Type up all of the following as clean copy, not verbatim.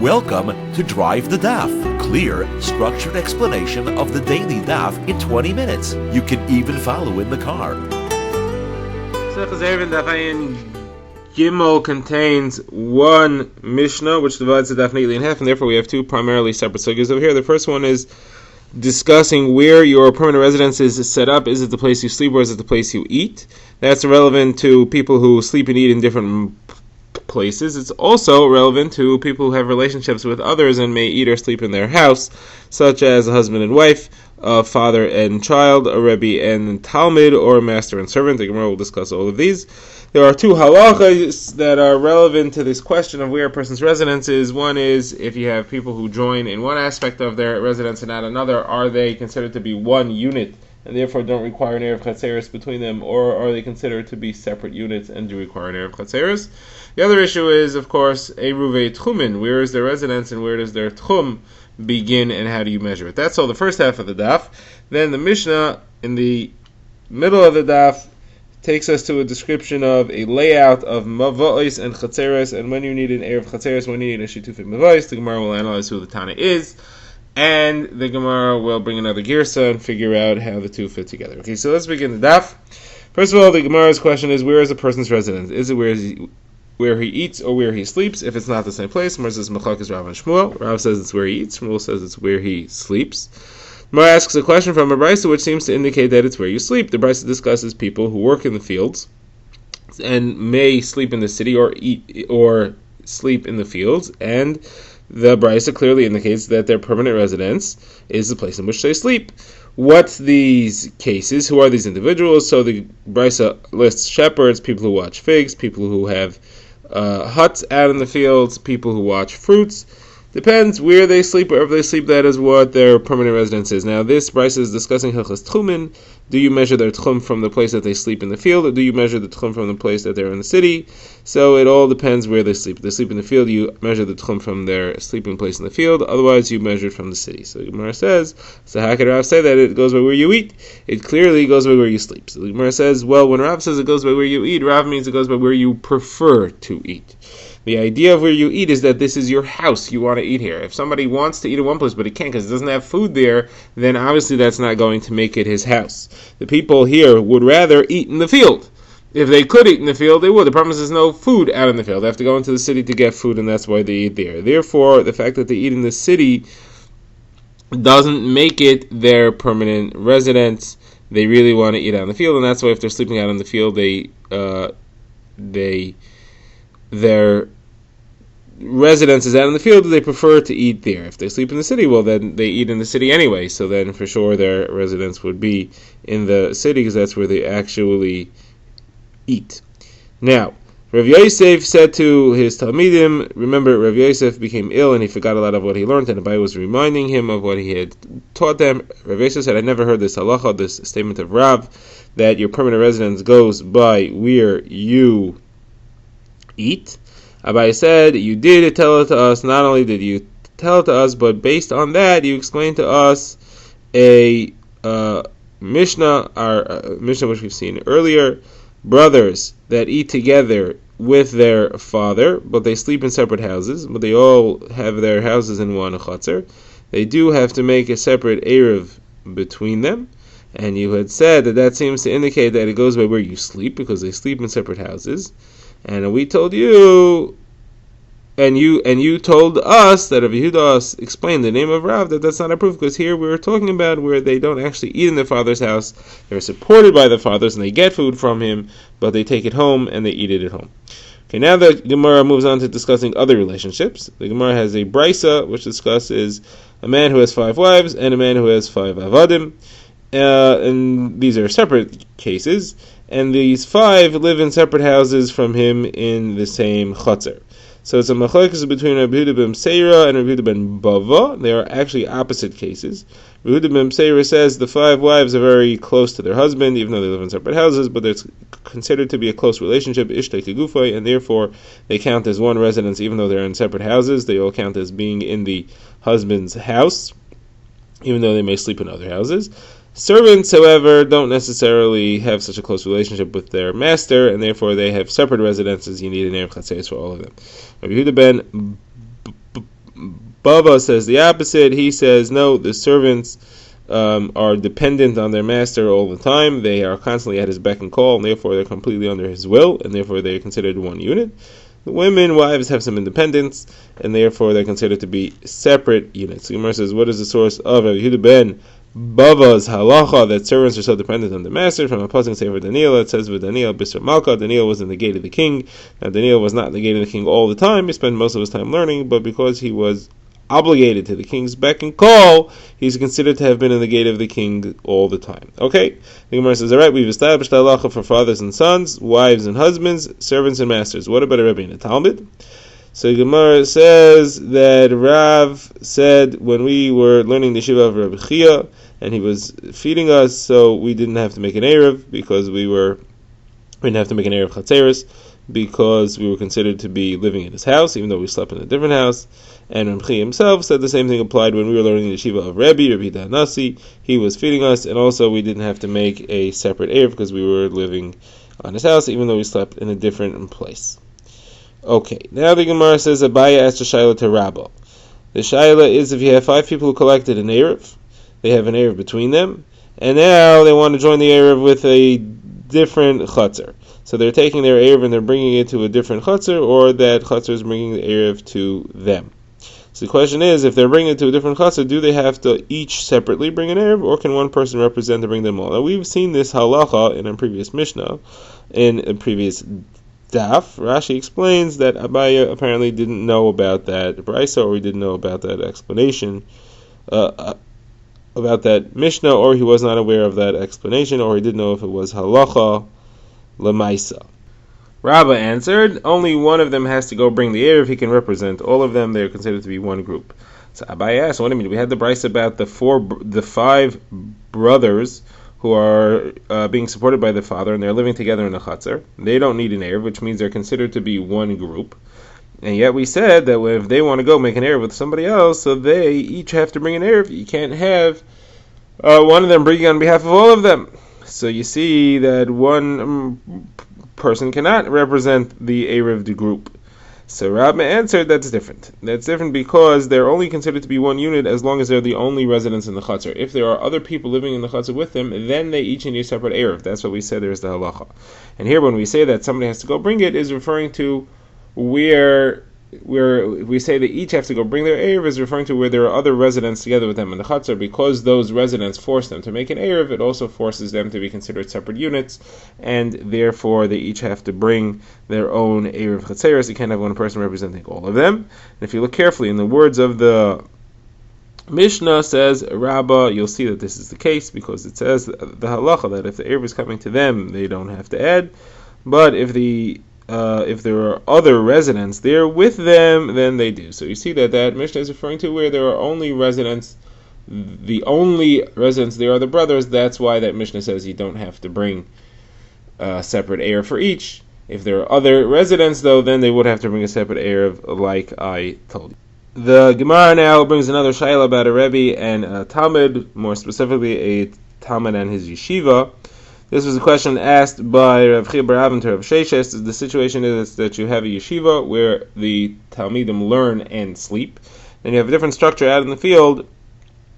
Welcome to Drive the Daf, clear, structured explanation of the daily Daf in 20 minutes. You can even follow in the car. Eruvin Daf Gimel contains one Mishnah, which divides the Daf neatly in half, and therefore we have two primarily separate sugyas over here. The first one is discussing where your permanent residence is set up. Is it the place you sleep or is it the place you eat? That's relevant to people who sleep and eat in different places. It's also relevant to people who have relationships with others and may eat or sleep in their house, such as a husband and wife, a father and child, a rebbe and talmid, or a master and servant. The Gemara will discuss all of these. There are two halachas that are relevant to this question of where a person's residence is. One is if you have people who join in one aspect of their residence and not another, are they considered to be one unit and therefore don't require an Erev Chatzeres between them, or are they considered to be separate units and do require an Erev Chatzeres? The other issue is, of course, Eruvin Tchumin. Where is their residence and where does their Tchum begin and how do you measure it? That's all the first half of the Daf. Then the Mishnah in the middle of the Daf takes us to a description of a layout of Mava'is and Chatzeres, and when you need an Erev Chatzeres, when you need a Shitufim Mava'is. The Gemara will analyze who the Tana is, and the Gemara will bring another Girsa and figure out how the two fit together. Okay, so let's begin the Daf. First of all, the Gemara's question is, where is a person's residence? Is it where he eats or where he sleeps? If it's not the same place, Gemara says Machak is Rav and Shmuel. Rav says it's where he eats, Shmuel says it's where he sleeps. Gemara asks a question from a brisa which seems to indicate that it's where you sleep. The brisa discusses people who work in the fields and may sleep in the city or eat or sleep in the fields, and the brisa clearly indicates that their permanent residence is the place in which they sleep. What's these cases? Who are these individuals? So the brisa lists shepherds, people who watch figs, people who have huts out in the fields, people who watch fruits. Depends where they sleep. Wherever they sleep, that is what their permanent residence is. Now, this brisa is discussing Hilchas Tchumin. Do you measure their tchum from the place that they sleep in the field, or do you measure the tchum from the place that they're in the city? So it all depends where they sleep. If they sleep in the field, you measure the tchum from their sleeping place in the field. Otherwise, you measure it from the city. So the Gemara says, so how can Rav say that it goes by where you eat? It clearly goes by where you sleep. So the Gemara says, well, when Rav says it goes by where you eat, Rav means it goes by where you prefer to eat. The idea of where you eat is that this is your house. You want to eat here. If somebody wants to eat in one place but he can't because he doesn't have food there, then obviously that's not going to make it his house. The people here would rather eat in the field. If they could eat in the field, they would. The problem is there's no food out in the field. They have to go into the city to get food, and that's why they eat there. Therefore, the fact that they eat in the city doesn't make it their permanent residence. They really want to eat out in the field, and that's why if they're sleeping out in the field, their residence is out in the field, they prefer to eat there. If they sleep in the city, well, then they eat in the city anyway, so then for sure their residence would be in the city because that's where they actually eat. Now, Rav Yosef said to his Talmidim, remember, Rav Yosef became ill and he forgot a lot of what he learned, and Abai was reminding him of what he had taught them. Rav Yosef said, I never heard this halacha, this statement of Rav, that your permanent residence goes by where you eat. Abai said, you did tell it to us. Not only did you tell it to us, but based on that, you explained to us a Mishnah, our Mishnah which we've seen earlier. Brothers that eat together with their father, but they sleep in separate houses, but they all have their houses in one chatzer. They do have to make a separate Erev between them. And you had said that seems to indicate that it goes by where you sleep, because they sleep in separate houses. And we told you, and you told us that Rav Yehuda explained the name of Rav, that's not a proof, because here we were talking about where they don't actually eat in their father's house. They're supported by the fathers and they get food from him, but they take it home and they eat it at home. Okay, now the Gemara moves on to discussing other relationships. The Gemara has a brisa which discusses a man who has 5 wives and a man who has 5 avadim, and these are separate cases. And these 5 live in separate houses from him in the same chutzner. So it's a machlokes between Rabbi Yehuda ben Seira and Rabbi Yehuda ben Bava. They are actually opposite cases. Rabbi Yehuda ben Seira says the 5 wives are very close to their husband, even though they live in separate houses, but it's considered to be a close relationship, ishtay kegufay, and therefore they count as one residence even though they're in separate houses. They all count as being in the husband's house, even though they may sleep in other houses. Servants, however, don't necessarily have such a close relationship with their master, and therefore they have separate residences. You need an Erev Chatzeres for all of them. Rabbi Yehuda ben Bava says the opposite. He says, no, the servants are dependent on their master all the time. They are constantly at his beck and call, and therefore they're completely under his will, and therefore they are considered one unit. The women, wives, have some independence, and therefore they're considered to be separate units. The Gemara says, what is the source of Yehuda ben Bava's halacha that servants are so dependent on the master? From a pasuk sefer Daniel, it says, with Daniel Bisr Malka, Daniel was in the gate of the king. Now Daniel was not in the gate of the king all the time. He spent most of his time learning, but because he was obligated to the king's beck and call, he's considered to have been in the gate of the king all the time. Okay, the Gemara says, all right, we've established halacha for fathers and sons, wives and husbands, servants and masters. What about a Rebbe in the Talmud? So the Gemara says that Rav said when we were learning the Shiva of Rabbi Chia, and he was feeding us, so we didn't have to make an Erev, because we didn't have to make an Erev Chatzeris, because we were considered to be living in his house, even though we slept in a different house. And Rabbi Chia himself said the same thing applied when we were learning the Shiva of Rabbi Danasi. He was feeding us, and also we didn't have to make a separate Erev, because we were living on his house, even though we slept in a different place. Okay, now the Gemara says Abaya asked a Shaila to Rabba. The Shaila is if you have 5 people who collected an Erev, they have an Erev between them, and now they want to join the Erev with a different Chatzar. So they're taking their Erev and they're bringing it to a different Chatzar, or that Chatzar is bringing the Erev to them. So the question is, if they're bringing it to a different Chatzar, do they have to each separately bring an Erev, or can one person represent to bring them all? Now we've seen this halacha in a previous Mishnah, in a previous Daf. Rashi explains that Abaya apparently didn't know about that Brisa, or he didn't know about that explanation, about that Mishnah, or he was not aware of that explanation, or he didn't know if it was halacha lemaisa. Rabba answered, only one of them has to go bring the Erev. He can represent all of them. They're considered to be one group. So Abaya asked, what do you mean? We had the Brisa about the 5 brothers who are being supported by the father, and they're living together in a chatzar. They don't need an Erev, which means they're considered to be one group. And yet we said that if they want to go make an Erev with somebody else, so they each have to bring an Erev. You can't have one of them bringing on behalf of all of them. So you see that one person cannot represent the Erev group. So Rabbi answered that's different. That's different because they're only considered to be one unit as long as they're the only residents in the chatzar. If there are other people living in the chatzar with them, then they each need a separate Erev. That's what we said there's the halacha. And here when we say that somebody has to go bring it, is referring to where we say that each have to go bring their Erev, is referring to where there are other residents together with them in the chatzar. Because those residents force them to make an Erev, it also forces them to be considered separate units, and therefore they each have to bring their own Erev Chatzeres. You can't have one person representing all of them. And if you look carefully in the words of the Mishnah says Rabbah, you'll see that this is the case, because it says the halacha that if the Erev is coming to them, they don't have to add, but if there are other residents there with them, then they do. So you see that Mishnah is referring to where there are only residents, the only residents there are the brothers. That's why that Mishnah says you don't have to bring a separate Erev for each. If there are other residents, though, then they would have to bring a separate Erev, like I told you. The Gemara now brings another shayla about a Rebbe and a Talmud, more specifically a Talmud and his yeshiva. This was a question asked by Rav Chia bar Avin to Rav Sheshes. The situation is that you have a yeshiva where the Talmidim learn and sleep. Then you have a different structure out in the field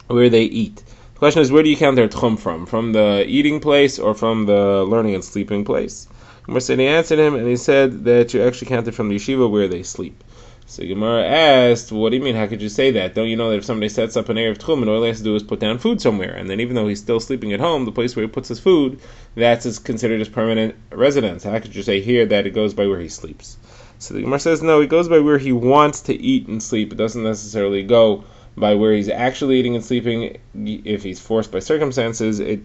where they eat. The question is, where do you count their tchum from? From the eating place or from the learning and sleeping place? He answered him, and he said that you actually count it from the yeshiva where they sleep. So Gemara asked, what do you mean? How could you say that? Don't you know that if somebody sets up an Erev Tchum, and all he has to do is put down food somewhere, and then even though he's still sleeping at home, the place where he puts his food, that's considered his permanent residence. How could you say here that it goes by where he sleeps? So the Gemara says, no, it goes by where he wants to eat and sleep. It doesn't necessarily go by where he's actually eating and sleeping. If he's forced by circumstances, it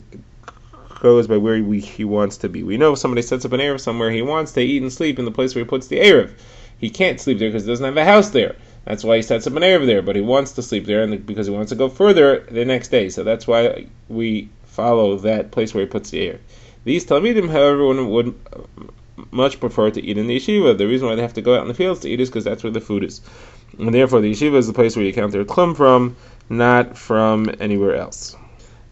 goes by where he wants to be. We know if somebody sets up an Erev somewhere, he wants to eat and sleep in the place where he puts the Erev. He can't sleep there because he doesn't have a house there. That's why he sets up an Erev there, but he wants to sleep there and because he wants to go further the next day. So that's why we follow that place where he puts the Erev. These Talmidim, however, would much prefer to eat in the yeshiva. The reason why they have to go out in the fields to eat is because that's where the food is. And therefore the yeshiva is the place where you count their tchum from, not from anywhere else.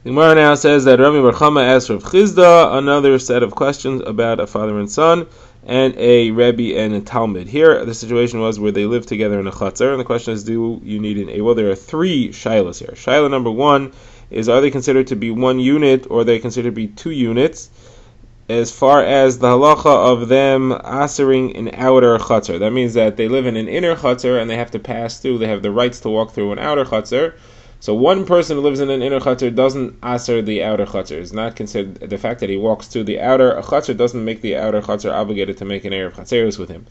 The Gemara now says that Rami Bar Chama asked Rav Chizda another set of questions about a father and son and a Rebbe and a Talmud. Here, the situation was where they lived together in a chutzner, and the question is, do you need an A? Well, there are three shilas here. Shilah number one is, are they considered to be one unit or are they considered to be two units? As far as the halacha of them asering an outer chutzner, that means that they live in an inner chutzner and they have to pass through, they have the rights to walk through an outer chutzner. So one person who lives in an inner chutzner doesn't aser the outer chutzner. It's not considered, the fact that he walks through the outer chutzner doesn't make the outer chutzner obligated to make an erev chatzeros with him.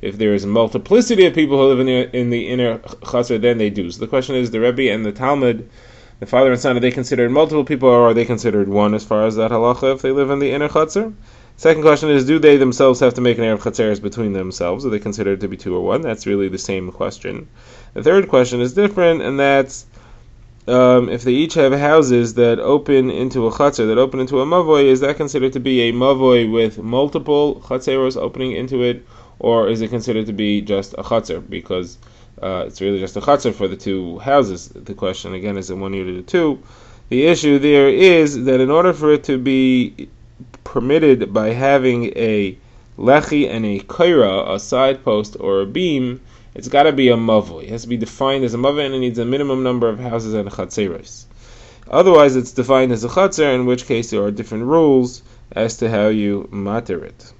If there is a multiplicity of people who live in the inner chutzner, then they do. So the question is, the Rebbe and the Talmud, the father and son, are they considered multiple people or are they considered one as far as that halacha if they live in the inner chutzner? Second question is, do they themselves have to make an erev chatzeros between themselves? Are they considered to be two or one? That's really the same question. The third question is different, and that's, if they each have houses that open into a chutzner, that open into a mavoi, is that considered to be a mavoi with multiple chatzeros opening into it, or is it considered to be just a chutzner because it's really just a chutzner for the two houses? The question again is, in one unit or two. The issue there is that in order for it to be permitted by having a lechi and a kaira, a side post or a beam, it's got to be a mavoi. It has to be defined as a mavoi, and it needs a minimum number of houses and chatzeros. Otherwise, it's defined as a chatzer, in which case there are different rules as to how you mater it.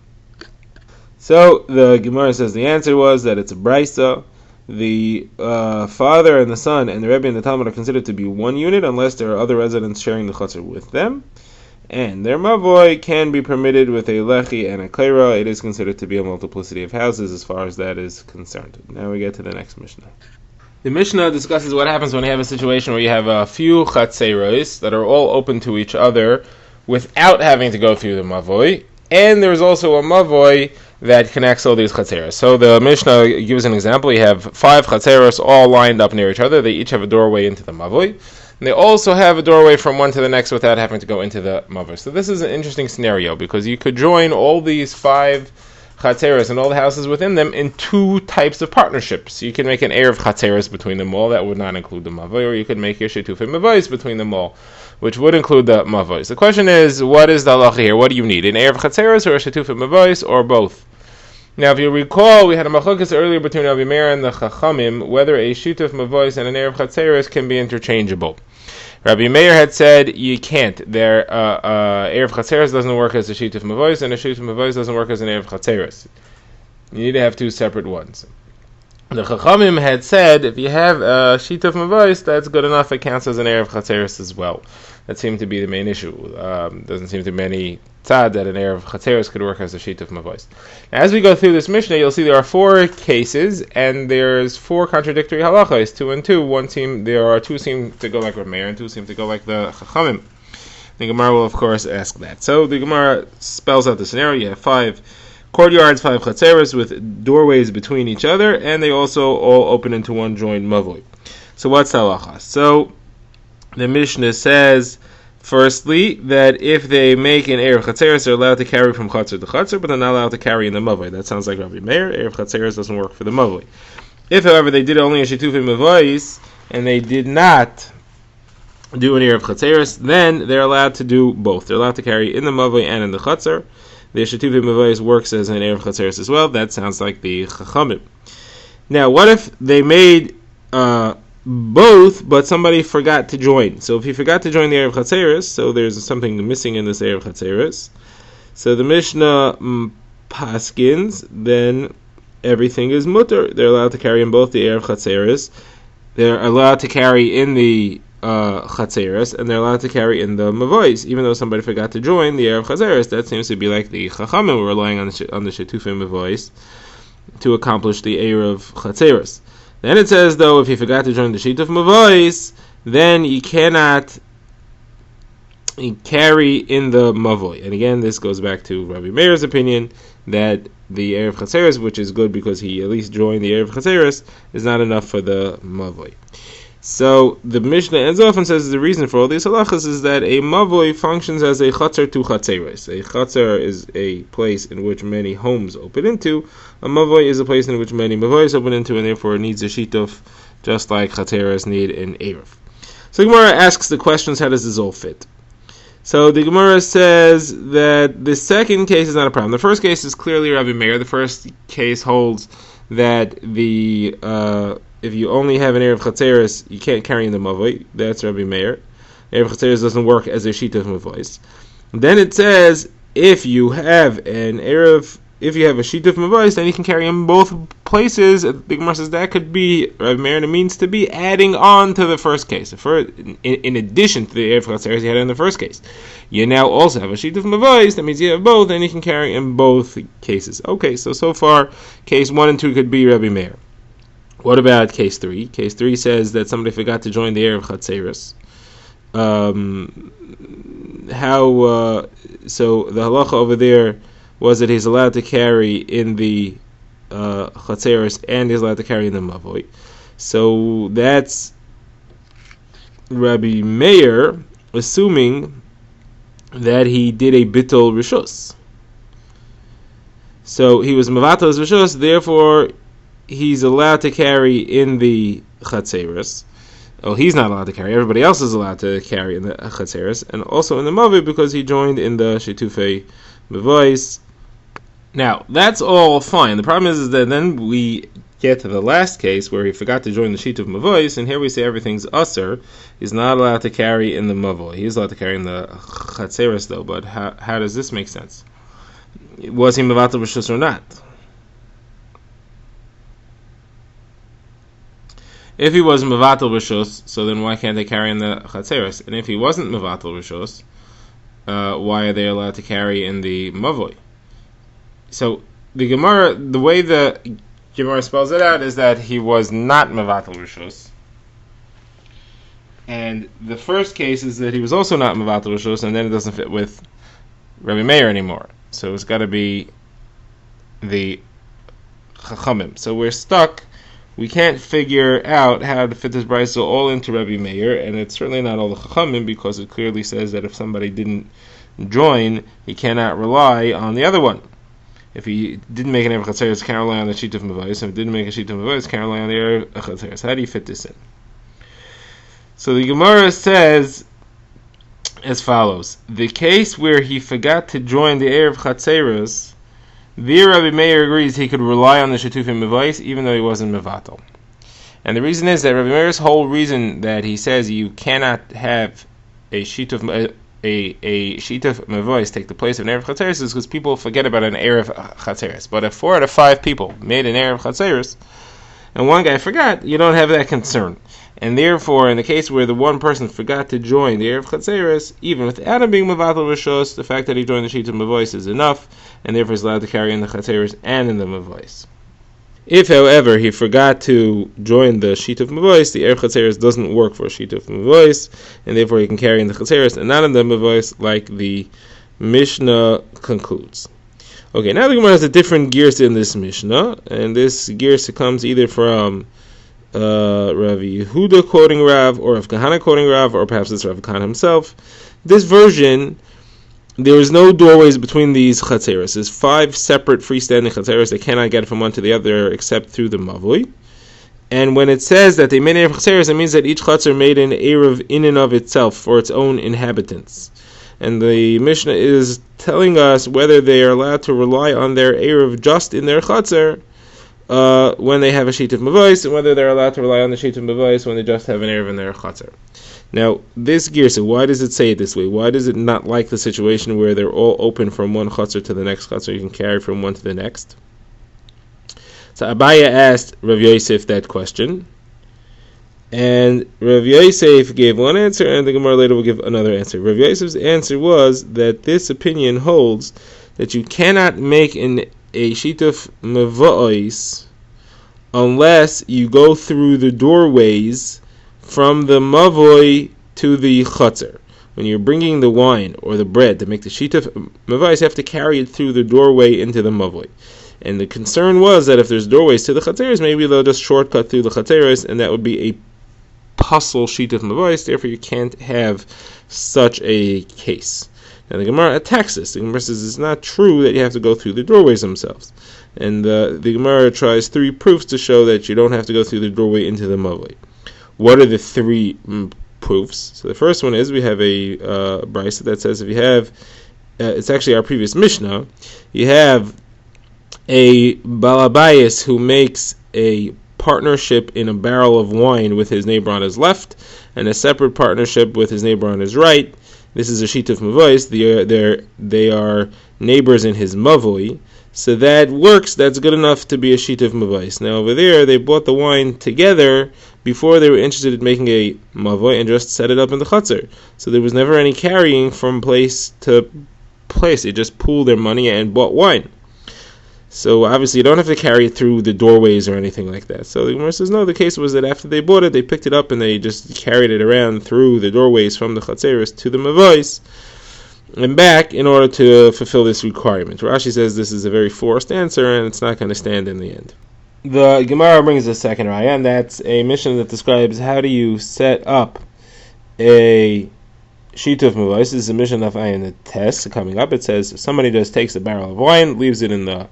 So the Gemara says the answer was that it's a brisa. The father and the son and the Rebbe and the Talmud are considered to be one unit unless there are other residents sharing the chatzer with them. And their mavoi can be permitted with a lechi and a kaira. It is considered to be a multiplicity of houses as far as that is concerned. Now we get to the next Mishnah. The Mishnah discusses what happens when you have a situation where you have a few chatzeros that are all open to each other without having to go through the mavoi, and there's also a mavoi that connects all these chatzeros. So the Mishnah gives an example. You have 5 chatzeros all lined up near each other. They each have a doorway into the mavoi. And they also have a doorway from one to the next without having to go into the mavoi. So this is an interesting scenario because you could join all these 5 chatzeros and all the houses within them in 2 types of partnerships. You can make an erev chatzeros between them all. That would not include the mavoi. Or you could make a shetufim mavois between them all, which would include the mavois. The question is, what is the halacha here? What do you need? An erev chatzeros or a shetufim mavois or both? Now, if you recall, we had a machlokas earlier between Rabbi Meir and the Chachamim whether a shutuf mavois and an erev chatzeros can be interchangeable. Rabbi Meir had said you can't. Erev chatzeros doesn't work as a shutuf mavois, and a shutuf mavois doesn't work as an erev chatzeros. You need to have 2 separate ones. The Chachamim had said if you have a shutuf mavois, that's good enough. It counts as an erev chatzeros as well. That seemed to be the main issue. Doesn't seem to be any tzad that an erev chatzeros could work as a shutuf mavois. Now, as we go through this Mishnah, you'll see there are 4 cases, and there's 4 contradictory halachas, 2 and 2. There are 2 seem to go like Rav Meir, and 2 seem to go like the Chachamim. The Gemara will, of course, ask that. So the Gemara spells out the scenario. You have 5 courtyards, 5 chatzeros with doorways between each other, and they also all open into one joined mavoi. So what's the halacha? So the Mishnah says, firstly, that if they make an erev chatzeros, they're allowed to carry from chatzer to chatzer, but they're not allowed to carry in the mavoi. That sounds like Rabbi Meir. Erev chatzeros doesn't work for the mavoi. If, however, they did only a shetufim mavois and they did not do an erev chatzeros, then they're allowed to do both. They're allowed to carry in the mavoi and in the chatzer. The shetufim mavois works as an erev chatzeros as well. That sounds like the Chachamim. Now, what if they made both, but somebody forgot to join? So if he forgot to join the erev chatzeros, so there's something missing in this erev chatzeros. So the Mishnah paskins, then everything is mutter. They're allowed to carry in both the erev chatzeros. They're allowed to carry in the chatzeros, and they're allowed to carry in the mavois, even though somebody forgot to join the erev chatzeros. That seems to be like the Chachamim relying on the shetufim mavois to accomplish the erev chatzeros. Then it says, though, if you forgot to join the shituf mavois, then you cannot carry in the mavoi. And again, this goes back to Rabbi Meir's opinion that the erev chatzeros, which is good because he at least joined the erev chatzeros, is not enough for the mavoi. So the Mishnah ends off and says the reason for all these halachas is that a mavoi functions as a chatzer to chatzeros. A chatzer is a place in which many homes open into. A mavoi is a place in which many mavois open into, and therefore it needs a shituf, just like chatzeros need an erev. So the Gemara asks the questions, how does this all fit? So the Gemara says that the second case is not a problem. The first case is clearly Rabbi Meir. The first case holds that if you only have an Erev Chatzeres, you can't carry in the Mavoi. That's Rabbi Meir. Erev Chatzeres doesn't work as a sheet of Mavois. Then it says if you have a sheet of Mavois, then you can carry in both places. The Gemara says that could be Rabbi Meir, and it means to be adding on to the first case. In addition to the Erev Chatzeres you had in the first case, you now also have a sheet of Mavois. That means you have both, and you can carry in both cases. Okay, so far, case 1 and 2 could be Rabbi Meir. What about case 3? Case 3 says that somebody forgot to join the Erev Chatzeres. So the halacha over there was that he's allowed to carry in the Chatzeres and he's allowed to carry in the Mavoi. So that's Rabbi Meir, assuming that he did a bittul rishus. So he was mevatel rishus, therefore he's allowed to carry in the Chatzeres. Oh, he's not allowed to carry. Everybody else is allowed to carry in the Chatzeres, and also in the Mavoi because he joined in the Shetufei Mavois. Now, that's all fine. The problem is that then we get to the last case where he forgot to join the sheet of Mavois, and here we say everything's usher. He's not allowed to carry in the Mavoi. He's allowed to carry in the Chatzeres, though, but how does this make sense? Was he Mevatel Rishus or not? If he was Mevatel Rishus, so then why can't they carry in the Chatzeres? And if he wasn't Mevatel Rishus, why are they allowed to carry in the Mavoi? So the Gemara, the way the Gemara spells it out is that he was not Mevatel Rishus. And the first case is that he was also not Mevatel Rishus, and then it doesn't fit with Rabbi Meir anymore. So it's got to be the Chachamim. So we're stuck. We can't figure out how to fit this brayso all into Rabbi Meir, and it's certainly not all the Chachamim, because it clearly says that if somebody didn't join, he cannot rely on the other one. If he didn't make an Erev Chatzeres, he can't rely on the sheet of Mavois. If he didn't make a sheet of Mavois, he can't rely on the Erev Chatzeres. How do you fit this in? So the Gemara says as follows: the case where he forgot to join the Erev Chatzeres, the Rabbi Meir agrees he could rely on the Shetufim Mavois even though he wasn't Mevatel. And the reason is that Rabbi Meir's whole reason that he says you cannot have a sheet of Mavois take the place of an Erev Chatzeres is because people forget about an Erev Chatzeres. But if 4 out of 5 people made an Erev Chatzeres and one guy forgot, you don't have that concern. And therefore, in the case where the one person forgot to join the Erev Chatzeres, even without him being Mevatel Rishos, the fact that he joined the sheet of Mavois is enough, and therefore he's allowed to carry in the Chatzeres and in the Mavois. If, however, he forgot to join the sheet of Mavois, the Erev Chatzeres doesn't work for a sheet of Mavois, and therefore he can carry in the Chatzeres and not in the Mavois, like the Mishnah concludes. Okay, now the Gemara has a different girsa in this Mishnah, and this girsa comes either from Rav Yehuda quoting Rav, or Rav Kahana quoting Rav, or perhaps it's Rav Kahana himself. This version, there is no doorways between these chatzeres. There's 5 separate freestanding chatzeres. They cannot get from one to the other except through the mavoi. And when it says that they made Erev chatzeres, it means that each chatzer made an Erev in and of itself for its own inhabitants. And the Mishnah is telling us whether they are allowed to rely on their Erev just in their chatzer when they have a sheet of Mavois, and whether they're allowed to rely on the sheet of Mavois when they just have an Erev in their Chatzar. Now, this girsa, why does it say it this way? Why does it not like the situation where they're all open from one Chatzar to the next Chatzar? You can carry from one to the next. So Abaya asked Rav Yosef that question, and Rav Yosef gave one answer, and the Gemara later will give another answer. Rav Yosef's answer was that this opinion holds that you cannot make a sheet of Mavois unless you go through the doorways from the Mavoi to the Chatzar. When you're bringing the wine or the bread to make the sheet of Mavois, you have to carry it through the doorway into the Mavoi. And the concern was that if there's doorways to the Chatzeres, maybe they'll just shortcut through the Chatzeres, and that would be a puzzle sheet of Mavois, therefore you can't have such a case. Now the Gemara attacks this. The Gemara says it's not true that you have to go through the doorways themselves. And the Gemara tries 3 proofs to show that you don't have to go through the doorway into the Mavoi. What are the 3 proofs. So the first one is we have a brisa that says if you have, it's actually our previous Mishnah, you have a balabayas who makes a partnership in a barrel of wine with his neighbor on his left, and a separate partnership with his neighbor on his right. This is a sheet of mavois. They are neighbors in his mavoi. So that works. That's good enough to be a sheet of mavois. Now over there, they bought the wine together before they were interested in making a mavoi and just set it up in the chutzner. So there was never any carrying from place to place. They just pooled their money and bought wine. So obviously you don't have to carry it through the doorways or anything like that. So the Gemara says no, the case was that after they bought it, they picked it up and they just carried it around through the doorways from the chatzeros to the mavois and back in order to fulfill this requirement. Rashi says this is a very forced answer and it's not going to stand in the end. The Gemara brings a second raya, and that's a Mishnah that describes how do you set up a sheet of mavois. This is a Mishnah of Ayin the test coming up. It says somebody just takes a barrel of wine, leaves it in the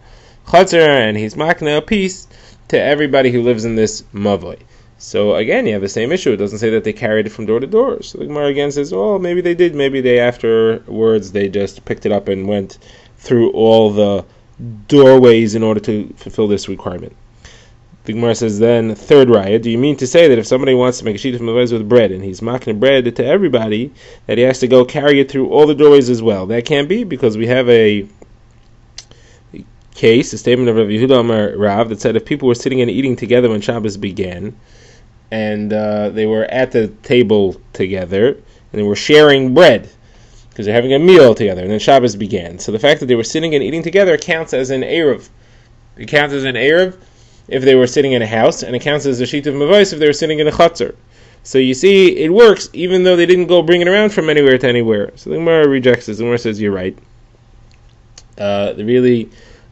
chutzner, and he's makna a piece to everybody who lives in this mavoi. So again, you have the same issue. It doesn't say that they carried it from door to door. So the Gemara again says, well, maybe they did. Maybe they afterwards they just picked it up and went through all the doorways in order to fulfill this requirement. The Gemara says then, third raya, do you mean to say that if somebody wants to make a sheet of mavois with bread and he's makna bread to everybody, that he has to go carry it through all the doorways as well? That can't be, because we have a case, a statement of Rav Yehuda Amar Rav, that said if people were sitting and eating together when Shabbos began, and they were at the table together, and they were sharing bread, because they're having a meal together, and then Shabbos began. So the fact that they were sitting and eating together counts as an Eruv. It counts as an Eruv if they were sitting in a house, and it counts as a sheet of mavois if they were sitting in a chutzner. So you see, it works, even though they didn't go bring it around from anywhere to anywhere. So the Gemara rejects this. The Gemara says, you're right.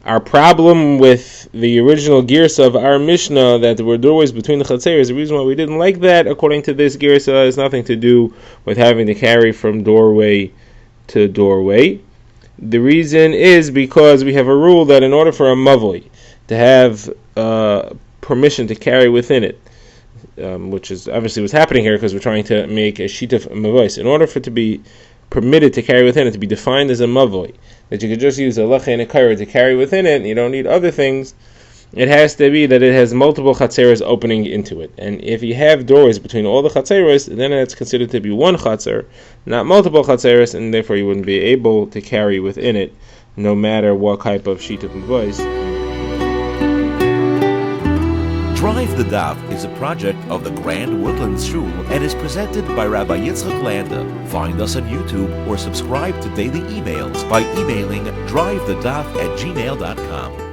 Our problem with the original girsa of our Mishnah, that there were doorways between the chatzeros, the reason why we didn't like that, according to this girsa, has nothing to do with having to carry from doorway to doorway. The reason is because we have a rule that in order for a mavoi to have permission to carry within it, which is obviously what's happening here, because we're trying to make a sheet of mavois. In order for it to be permitted to carry within it, to be defined as a mavoi, that you could just use a leche and a kaira to carry within it, and you don't need other things, it has to be that it has multiple chatzeros opening into it. And if you have doorways between all the chatzeros, then it's considered to be one chatzer, not multiple chatzeros, and therefore you wouldn't be able to carry within it, no matter what type of sheet of mavois. Drive the Daf is a project of the Grand Woodlands Shul and is presented by Rabbi Yitzchak Landa. Find us on YouTube or subscribe to daily emails by emailing drivethedaf@gmail.com.